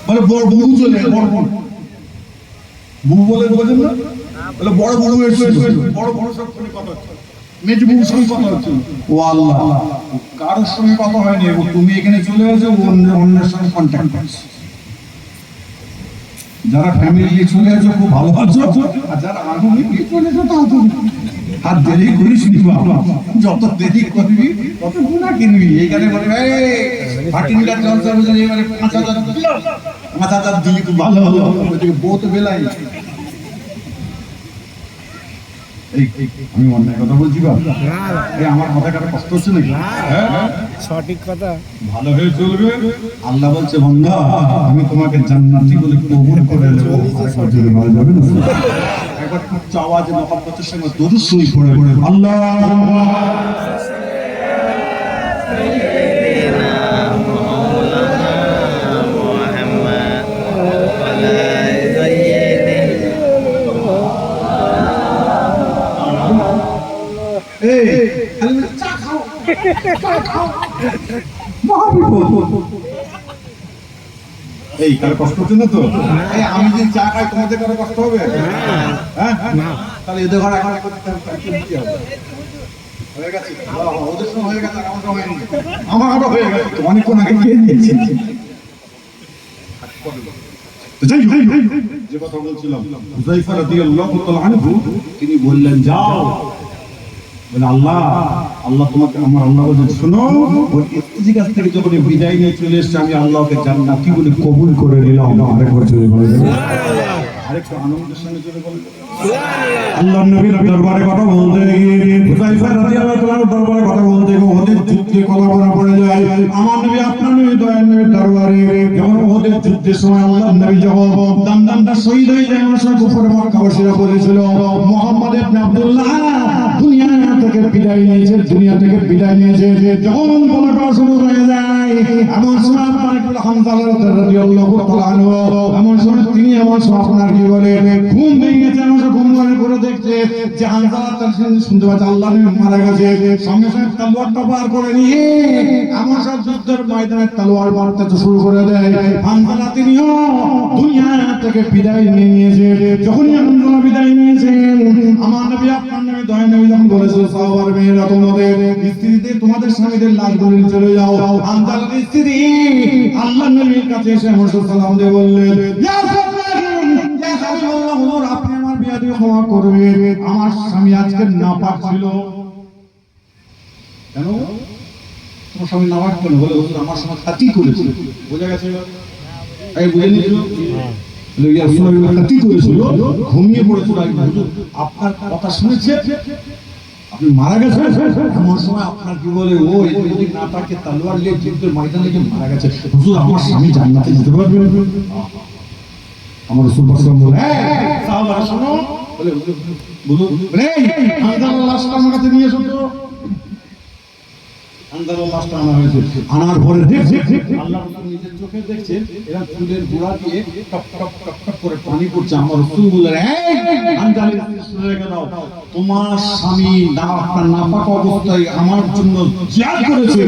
বলে বড় বুবু চলে বড় বুবু বলে বোঝেন না, বলে বড় বুবু এসেছিল, বড় বড় সব করে কথা হচ্ছে, মেজ বুবুর সঙ্গে কথা হচ্ছে। ও আল্লাহ, কারোর সঙ্গে কথা হয়নি, তুমি এখানে চলে আসো, অন্যের সঙ্গে কন্ট্যাক্ট করছো। যারা ফ্যামিলি নিয়ে চলে আসো খুব ভালো আছো, আর যারা আগুনে নিয়ে চলে আসো তাড়াতাড়ি আর দেরি করিস নি বাবা, যত দেরি করবি তত গুণা কিনবি। এইখানে বলে ভাটিনকার জলসা বুঝে এবারে 5,000 দিলাম, 5,000 দিলি খুব ভালো হলো, ওইদিকে বউ তো বেলাই। আমি অন্যায় কথা বলছি বা আমার কথা কাটা কষ্ট হচ্ছে নাকি? সঠিক কথা। ভালো হয়ে চলবে। আল্লাহ বলছে বান্দা আমি তোমাকে জান্নাতি বলে কবুল করে নেব। একবার খুব চাওয়া যে মহব্বতের সঙ্গে দরুদ শরীফ পড়ে পড়ে আল্লাহ এই কারো কষ্ট হচ্ছে না তো? আমি যে চা খাই তোমাদের কারো কষ্ট হবে? হ্যাঁ, তাহলে এদের ঘরে এখন হয়ে গেছে, ওদের সময় হয়ে গেছে, আমার সময় হয়নি, আমার আরো হয়ে গেছে, অনেকক্ষণ আগে খেয়ে নিয়েছি। যে কথা বলছিলাম, হুযায়ফা রাদিয়াল্লাহু তাআলা আনহু তিনি বললেন যাও, বলে আল্লাহ আল্লাহ তোমাকে, আমার আল্লাহ বলছেন শোনো, ওই স্ত্রীর কাছ থেকে যখন বিদায় নিয়ে চলে এসছে আমি আল্লাহকে জান্নাতি বলে কবুল করে নিলাম। আরেকবার চলে বলে আরেকটু আনন্দের সঙ্গে চলে বলে আল্লাহর নবীর দরবারে কথা বলতে গিয়ে হুযায়ফা রাদিয়াল্লাহু তাআলার দরবারে কথা বলতে গিয়ে ওদের যুদ্ধে কথা বলা পড়ে যায়। আমার নবী আপনার নবী দয়ার নবীর দরবারে যখন ওদের যুদ্ধের সময় আল্লাহর নবী যখন দামদামটা শহীদ হয়ে যায়, আমার সঙ্গে কুফরে মক্কাবাসীরা বলেছিল মুহাম্মদ ইবনে আব্দুল্লাহ দুনিয়া থেকে বিদায় নিয়েছে, দুনিয়া থেকে বিদায় নিয়েছে। যখন বলাটা শুরু হয়ে যায় এমন সময় আপনার হামজা রাদিয়াল্লাহু তাআলা আনহু এমন সময় তিনি এমন সময় আপনার কি বলে ঘুম ভেঙে গেছে, এমন সময় ঘুম করে দেখছে যে হামজা শুনতে পাচ্ছে আল্লাহ নবী মারা গেছে। সঙ্গে সঙ্গে তলোয়ারটা বার করে নিয়ে এমন সব যুদ্ধের ময়দানে তলোয়ার মারতে শুরু করে দেয়। হামজা তিনিও দুনিয়া থেকে বিদায় নিয়ে নিয়েছে। যখনই হামজা বিদায় নিয়েছেন আমার নবী আপনার নবী দয়া নবী যখন বলেছিল সাহাবার মেয়েরা তোমাদের স্ত্রীদের তোমাদের স্বামীদের লাশগুলো চলে যাও, হামজার স্ত্রী আল্লাহর নবীর কাছে এসে মুসা সালাম দিয়ে বললেন ইয়া হাবিবাল্লাহ, হুজুর আপনি আমার বিয়াদবি ক্ষমা করবেন, আমার স্বামী আজকে নাপাক ছিল। কেন তোমার স্বামী নাপাক কেন? বলে হুজুর আমার সঙ্গে খাতি করেছিল। বোঝা গেছে? এই বুঝে নিয়েছিল ঘুমিয়ে পড়েছিল। আপনার কথা শুনেছে আপনি মারা গেছেন, এমন সময় আপনার কি বলে ও যদি না তাকে তলোয়ার নিয়ে যুদ্ধের ময়দানে যে মারা গেছে, হুজুর আমার স্বামী জান্নাতে যেতে পারবেন। আমার রাসূল সাল্লাল্লাহু আলাইহি ওয়াসাল্লাম সাহাবারা শোনো, বলে বলুন বলে হামজার লাশটা আমার কাছে নিয়ে এসো তো। হামজার লাশটা আনা হয়েছে, আনার পরে দেখছে আল্লাহ রাসূল নিজের চোখে দেখছে এরা চুলের গোড়া দিয়ে টপ টপ টপ টপ করে পানি পড়ছে। আমার রাসূল বললেন এই হামজার শুনে রেখে দাও, তোমার স্বামী না আপনার নাপাক অবস্থায় আমার জন্য জিয়াদ করেছে,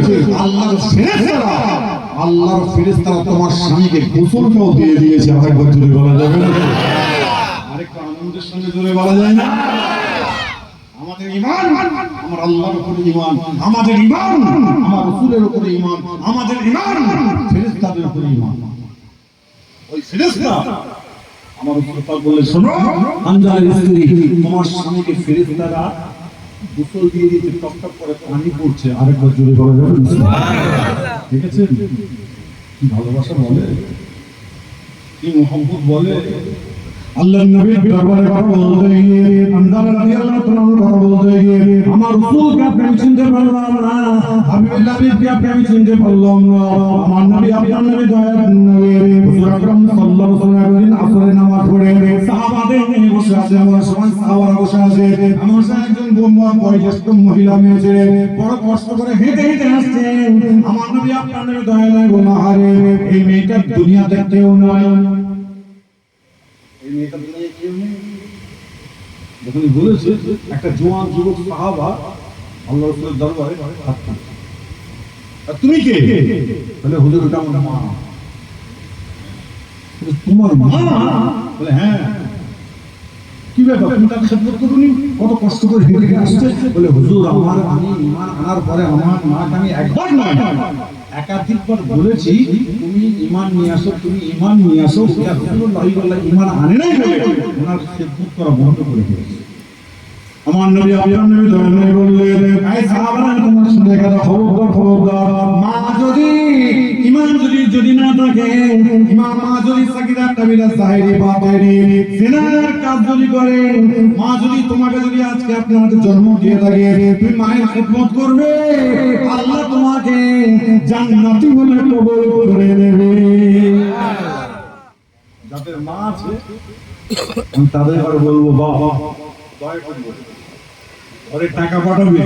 আল্লাহর ফেরেশতারা আল্লাহর ফেরেশতারা তোমার স্বামীকে গোসলটাও দিয়ে দিয়েছে। আরেকবার জোরে বলা যাবে না? আরেকটা আনন্দের সঙ্গে জোরে বলা যায় না? আমাদের ঈমান আমার আল্লাহর উপরে ঈমান, আমাদের ঈমান আমার রাসূলের উপরে ঈমান, আমাদের ঈমান ফেরেশতাদের উপরে ঈমান। ওই ফেরেশতা আমার রাসূল পাক বললেন শোনো হামজার স্ত্রী তোমার স্বামীকে ফেরেশতারা গোসল দিয়ে দিতে টপ টপ করে পানি পড়ছে। আরেকবার জোরে বলা যাবে না? সুবহানাল্লাহ। ঠিক আছে? কি ভালোবাসা বলে, কি মুহাব্বত বলে। আল্লাহর নবীর দরবারে কথা বলতে গিয়ে হামজা রাদিয়াল্লাহু তাআলা কথা বলতে গিয়ে আমার রাসূলকে আপনি চিনতে পারলাম না, হাবিবুল্লাহকে আপনি চিনতে পারলাম না। আমার নবী আপনার নবী দয়ার নবী হুজুর আকরাম সাল্লাল্লাহু আলাইহি ওয়াসাল্লাম আসরের নামাজ পড়ে সাহাবাদের নিয়ে বসে আছে। আমার সময় সাহাবারা বসে আছে, আমার সাথে একজন বয়োজ্যেষ্ঠ মহিলা মেয়ে ছেলে বড় কষ্ট করে হেঁটে হেঁটে আসছেন। আমার নবী আপনার নবী দয়া নবী বললেন আরে এই মেয়েটা দুনিয়াতে কেউ নয়, যখন বলেছে একটা জোয়ান যুবক সাহাবা আল্লাহ রাসূলের দরবারে তুমি কে? বলে হুজুর ওটা আমার মা। তোমার মা? বলে হ্যাঁ। কি ব্যাপার, তুমি তাকে খেদমত করোনি? কত কষ্ট করে হেঁটে হেঁটে আসছে। বলে হুজুর, আমি ঈমান আনার পরে আমার মাকে আমি একবার নয় একাধিকবার বলেছি তুমি ঈমান নিয়ে আসো, তুমি ঈমান নিয়ে আসো। রাসূলুল্লাহ ঈমান আনে নাই বলে ওনার খেদমত করা বন্ধ করে দিয়েছে। আমার নবী আপনার নবী দয়াল নবী বললেন, এই সাহাবারা তোমরা শুনে গেল, খবরদার মা যদি না থাকে, মা যদি সাকিরা কাবিরা সাহিরি বাতেরি জিনার কাজ যদি করে, মা যদি তোমাকে যদি আজকে আপনাকে জন্ম দিয়ে থাকে, তুমি মায়ের খেদমত করবে, আল্লাহ তোমাকে জান্নাতি বলে কবুল করে নেবে। যাদের মা আছে আমি তাদের আর বলবো বাবা দয়া করে ওরে টাকা পাঠাবে,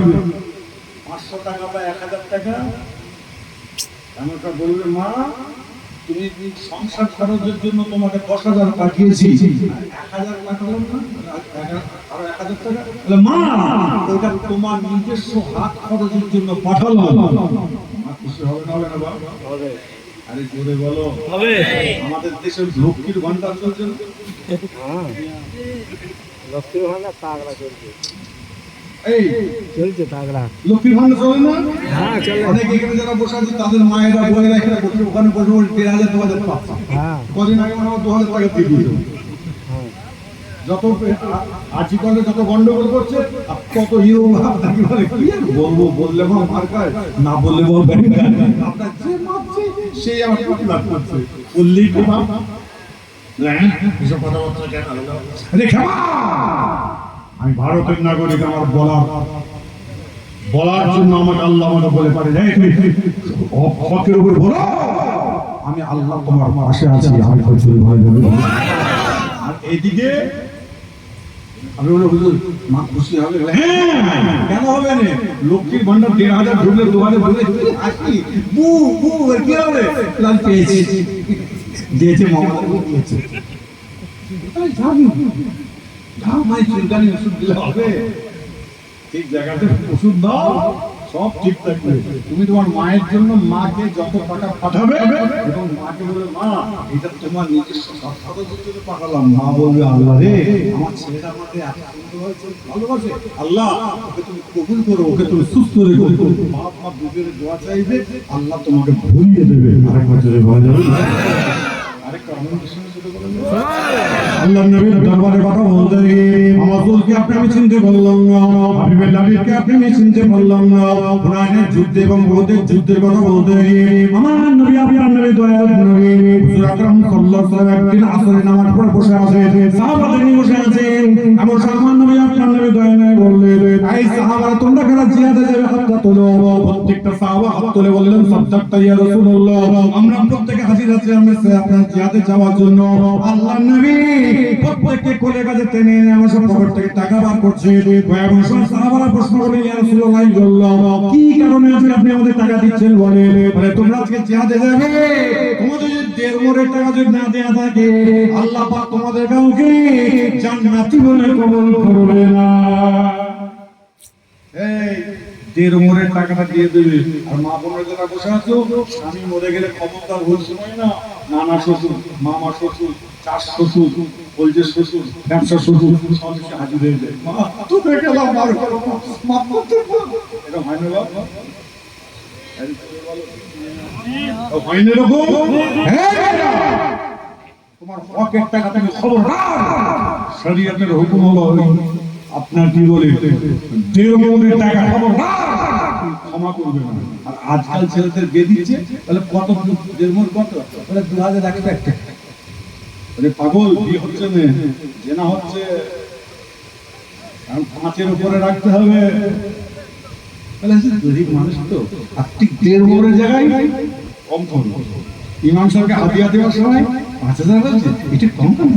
500 টাকা বা 1000 টাকা, আমাকে বলবে মা তুমি সংসার খরচের জন্য তোমাকে 10,000 পাঠিয়েছি, 1000 পাঠালাম না, আরো 1000 টাকা, বলে মা ওটা তোমার নিজস্ব হাত খরচের জন্য পাঠালাম। মা খুশি হবে না হবে না বাবা? হবে। আরে জোরে বলো হবে। আমাদের দেশে লক্ষ্মীর ভান্ডার চলছে না? হ্যাঁ, লক্ষ্মীর ভান্ডার তাগড়া চলছে। এই চলছে তাগড়া, লক্ষ্মীর ভান্ডার চলে না? হ্যাঁ চলে। অনেক এখানে যারা বসে আছে তাদের মায়েরা বোনেরা এখানে বসে ওখানে বসে 13,000 2000 পাচ্ছে। হ্যাঁ, কদিন আগে আমার 2000 টাকা দিয়ে দিয়েছে। হ্যাঁ, যত আজকালে যত গন্ডগোল করছে কত হিরো ভাব থাকি বলে কি বলবো, বললে মা মার্কায়, না বললে বল ব্যাংকা, আপনার যে মাপছে সেই আমার প্রতিবাদ করছে, বললেই তো ভাব এসব কথাবার্তা কেন হলো? আরে ক্ষমা, আমি ভারতের নাগরিক, আমার বলার জন্য আমাকে আল্লাহ আমাকে বলে পারে হকের উপর বলো, আমি আল্লাহ তোমার পাশে আছি, আমি হয়তো ভয় দেব। আর এইদিকে আমি বলে হুজুর মা খুশি হবে? হ্যাঁ, কেন হবে না? লক্ষ্মীর ভান্ডার 13,000 ঢুকলে দোকানে বলে আসি বু বু কি হবে, লাল পেয়েছি দিয়েছে মামা দিয়েছে, তাই জানি দাও মাই চুলকানি ওষুধ দিলে হবে? ঠিক জায়গাতে ওষুধ দাও, সব ঠিক থাকবে। তুমি তোমার মায়ের জন্য মাকে যত টাকা পাঠাবে এবং মাকে বলবে মা এটা তোমার নিজস্ব খরচের জন্য পাঠালাম, মা বলবে আল্লাহ রে আমার ছেলেটা আমাকে এত সুন্দর হয়েছে, ভালোবাসে, আল্লাহ ওকে তুমি কবুল করো, ওকে তুমি সুস্থ রেখো। বাপ মা দুজনে দোয়া চাইবে, আল্লাহ তোমাকে ভরিয়ে দেবে। আরেক বছরে ভয় যাবে না। আরেকটা আনন্দের সঙ্গে ছোট করে আল্লাহ নবীর দরবারে কথা বলতে গিয়ে আমার দলকে আপনি আমি চিনতে পারলাম না, হাবিবের নবীকে আপনি আমি চিনতে পারলাম না। কোরআনের যুদ্ধ এবং বহুদের যুদ্ধের কথা বলতে গিয়ে আমার নবী আপনার নবী দয়াল নবী হুজুর আকরাম সাল্লাল্লাহু আলাইহি ওয়াসাল্লাম একদিন আসরের নামাজ পড়ে বসে আছে, সাহাবাদের নিয়ে বসে আছেন। এমন আমার নবী আপনার নবী দয়াল নবী বললেন, এই সাহাবারা তোমরা কারা জিহাদে যাবে হাতটা তোলো। প্রত্যেকটা সাহাবা হাত তুলে বললেন সাদ্দাকতা ইয়া রাসূলুল্লাহ, আমরা প্রত্যেকে হাজির আছি আপনার জিহাদে যাওয়ার জন্য। আল্লাহর নবী প্রত্যেককে কোলে কাঁধে টেনে এনে আমার সব পকেট থেকে টাকা বার করছে। এবং সব সাহাবারা প্রশ্ন করে ইয়া রাসূলুল্লাহ কি কারণে আজকে আপনি আমাদের টাকা দিচ্ছেন? বলে তোমরা আজকে জিহাদে যাবে, তোমাদের যদি 1.5 মোহরের টাকা যদি না দেয়া থাকে আল্লাহ পাক তোমাদের কাউকে জান্নাতি বলে কবুল করবে না। এই 1.5 মোহরের টাকাটা দিয়ে দেবে। আর মা বোনের যারা বসে আছো, আমি মরে গেলে খবরদার ভুল সময় না, নানা শ্বশুর, মামা শ্বশুর, চাষ শ্বশুর, বলছে শ্বশুর, ব্যবসা শ্বশুর সব এসে হাজির হয়ে যায়। মা তুমি গেলাম মার করো, মাফ করতে পারো, এটা হয় না বাবা? হয় না এরকম? তোমার হকের টাকা থেকে খবরদার, শরীয়তের হুকুম হলো আপনার কি বলে 1.5 মোহরের টাকা খবরদার ক্ষমা করবে না। আর আজকাল ছেলেদের বিয়ে দিচ্ছে, তাহলে কত 1.5 মোহর কত? বলে 2,100 টাকা। আরে পাগল, বিয়ে হচ্ছে না, জেনা হচ্ছে, কারণ 5-এর উপরে রাখতে হবে। তাহলে গরিব মানুষ তো, আর ঠিক 1.5 মোহরের জায়গায় কম করবে। ইমাম সাহেবকে হাদিয়া দেওয়ার সময় 5,000 বলছে, এটা কম কম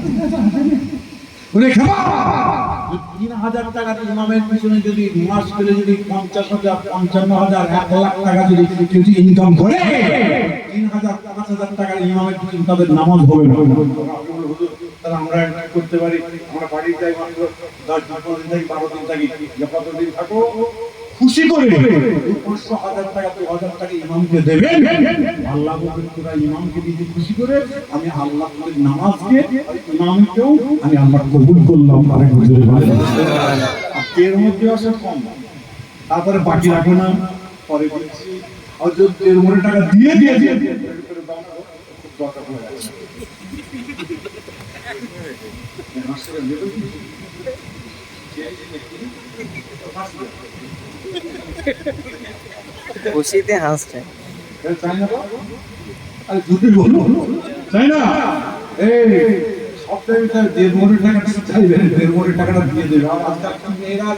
3,000 টাকার ইমামের পিছনে যদি মাস পেলে যদি 50,000, 55,000, 1 লাখ টাকা যদি কেউ ইনকাম করে, 3,000, 5,000 টাকার ইমামের পিছনে তাদের নামাজ হবে না। তাহলে আমরা করতে পারি, আমরা বাড়ি যাই মাত্র 10-12 দিন থাকি, 12 দিন থাকি, যতদিন থাকো খুশি করে 500,000 টাকা 2,000 টাকা ইমামকে দেবেন। আল্লাহ বলেন তোরা ইমামকে দিয়ে খুশি করে আমি আল্লাহ তোদের নামাজকে ইমামকেও আমি আল্লাহ কবুল করলাম। আরেক বছরে বলেন আর এর মধ্যে আসে কম, তারপরে বাকি রাখো না, পরে বলছি আর যদি এর মধ্যে টাকা দিয়ে দিয়ে দিয়ে দরকার পড়ে যাচ্ছে। খুশিতে হাসছে। চাই না আরে যদি বলো চাই না এই সপ্তাহে তার 1.5 টাকা চাইবেন, 1.5 টাকাটা দিয়ে দেবে। আর আজকাল মেয়েরা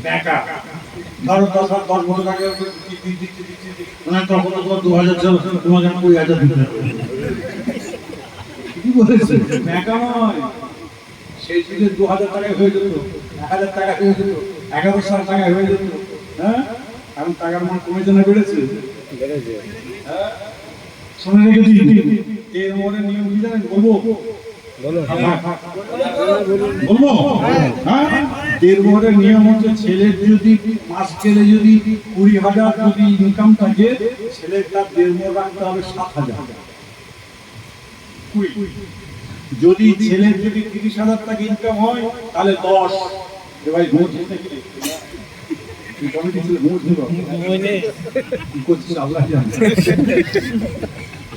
বেকা ধরো 10 বছর আগে মানে তখন 2000 ছিল তোমাকে 20,000 দিতে হবে। কি বলেছে বেকা নয়, সেই জিনিস 2000 টাকায় হয়ে যেত, 1000 টাকা হয়ে যেত, 1100 টাকা হয়ে যেত। হ্যাঁ এখন টাকার মান কমেছে না বেড়েছে? হ্যাঁ শুনে রেখেছি এর মনে নিয়ম কি জানেন বলবো? বলবো হ্যাঁ এর মনে নিয়ম হচ্ছে ছেলের যদি মাস গেলে যদি 20,000 যদি ইনকাম থাকে ছেলের তার 1.5 রাখতে হবে 7,000। যদি ছেলের যদি 30,000 টাকা ইনকাম হয় তাহলে 10। এ ভাই ঘুষ থেকে কমিটি ছিল ঘুষ নিব কি করছিস আল্লাহ জানে।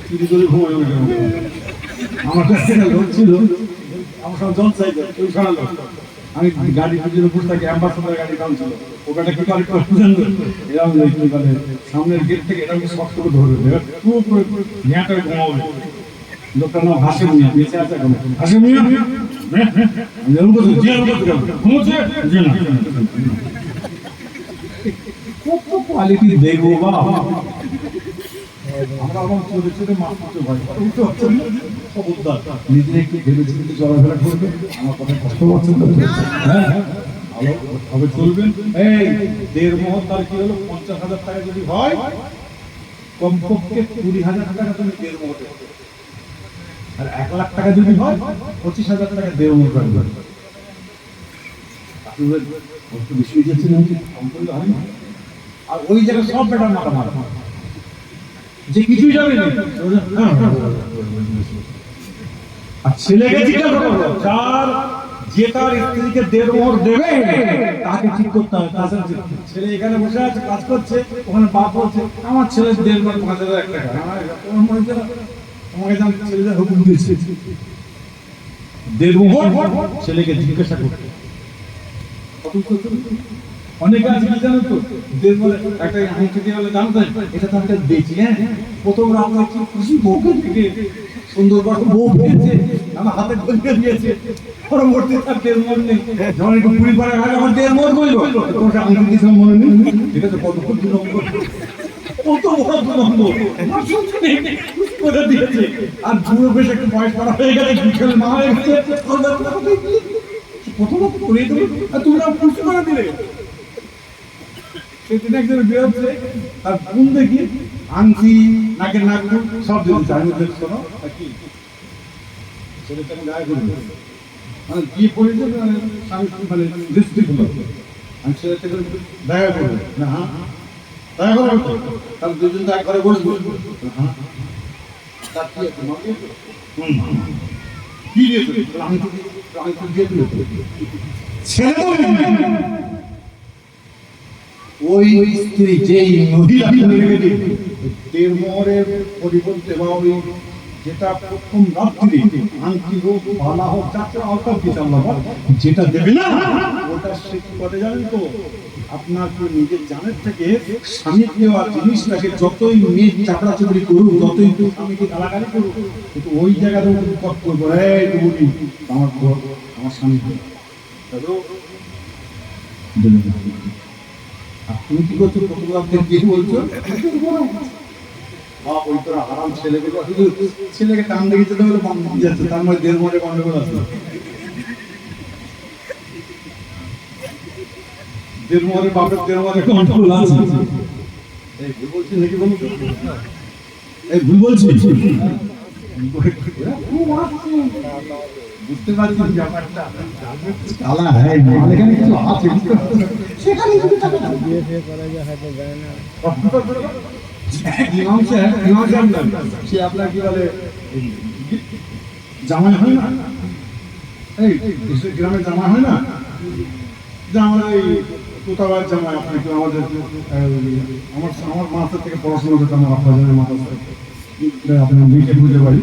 চুরি করে ঘুমাই আমার কাছে লোক ছিল, আমার সব জন চাইতো কেউ সরালো। আমি গাড়ির পিছনে বসে থাকি, অ্যাম্বাসেডার গাড়ি কাম ছিল, ওখানে কি করে এরকম মানে সামনের গেট থেকে এরকম শক্ত করে ধরবে, খুব করে ঘুমাবে। লোকটার নাম হাসিম মিয়া, বেঁচে আছে এখন। হাসিম মিয়া কত কোয়ালিটি দেখবো বা আমরা আমার ছোটো ছোটো মাছ করতে পারি খবরদার নিজে একটু ভেবেচিন্তে চলাফেরা করবে। আমার কথা কষ্ট পাচ্ছেন তো? হ্যাঁ ভালোভাবে চলবেন। এই 1.5 মহত্তার কি হলো 50,000 টাকা যদি হয় কমপক্ষে 20,000 টাকা তুমি 1.5 মহতে, আর 1 লাখ টাকা যদি হয় 25,000 টাকা 1.5 মহত রাখবেন। আপনি বেশি হয়ে যাচ্ছে না, কম করলে হয় না। আর ওই জায়গায় সব বেটার মাথা মারা যে কিছুই যাবে না। আর ছেলেকে জিজ্ঞাসা করো যার যে তার স্ত্রীকে 1.5 মোহর দেবে তাকে ঠিক করতে হবে। তাছাড়া ছেলে এখানে বসে আছে কাজ করছে, ওখানে বাপ বলছে আমার ছেলে 1.5 মোহর 5,000 টাকা, তোমার মনে হচ্ছে তোমাকে জান ছেলেদের হুকুম দিয়েছে 1.5 মোহর ছেলেকে জিজ্ঞাসা করতে। অনেকে আছে কি জানো তো 1.5 মোহর একটা আংটি দিয়ে বলে জানো তো এটা তো আমাকে বেচি। হ্যাঁ প্রথম রাত হচ্ছে খুশি বউকে থেকে সুন্দর করে বউ পেয়েছে, আমার হাতে গলিয়ে দিয়েছে, পরবর্তী তার 1.5 মোহর নেই। যখন একটু পুরি পাড়া হয় আমার 1.5 মোহর বললো তোমার আংটি দিয়েছে মনে নেই। এটা তো কত কত নম্বর, কত বড় নম্বর করে দিয়েছে। আর বুড়ো বেশ একটু বয়স করা হয়ে গেছে, বিকেল মা হয়ে গেছে, প্রথমত করে দেবে আর তুমি খুশি করে দিলে। সেদিন একজন বেরোচ্ছে তার বোন দেখি আংটি নাকের নাক সব দিয়েছে। আমি দেখছো না কি ছেলেটা গায়ে করে মানে বিয়ে পড়েছে স্বামী মানে দৃষ্টি হলো আমি ছেলেটাকে দেখা করবো না। হ্যাঁ দেখা করবো তাহলে দুজন তো একবারে বসবো। হ্যাঁ তার কি আছে মাকে কি দিয়েছে আংটি দিয়ে দিল ছেলে ওই স্ত্রী যেই মহিলা 1.5 মোহরের পরিবর্তে বা ওই যেটা প্রথম রাত্রি আংটি হোক ভালা হোক যাতে অল্প কিছু আমরা যেটা দেবে না ওটা সে কি করে জানেন তো আপনার নিজের জানের থেকে স্বামীর দেওয়া জিনিসটাকে যতই মেয়ে চাপড়া চুপড়ি করুক, যতই স্বামীকে গালাগালি করুক, কিন্তু ওই জায়গাতে কট করবো আমার আমার স্বামী তুমি কি করছো ফটোগ্রাফদের কি বলছো ওই তোরা আরাম ছেলেকে ছেলেকে টান লেগে যেতে হলে যাচ্ছে তার মধ্যে 1.5 মোহরে গন্ডগোল আছে। 1.5 মোহরে বাপের 1.5 মোহরে গন্ডগোল আছে। এই ভুল বলছি নাকি বলো? এই ভুল বলছি খুব আসছে বুঝতে পারছি ব্যাপারটা। আলা, এই মাল এখানে কিছু আছে, বুঝতে পারছো? সেখানে যদি টাকা দাও। বিয়ে ফিয়ে করা যায় হয়তো যায় না। ইমাম সাহেব না, সে আপনার কি বলে, এই জামাই হয় না? এই দেশের গ্রামে জামাই হয় না? যে আমার এই তোতাবার জামাই, আপনি তো আমাদের আমার আমার মাথার থেকে পড়াশোনা করতে আমার আব্বা জানের মাথা আপনার মেয়েকে বুঝে পারি।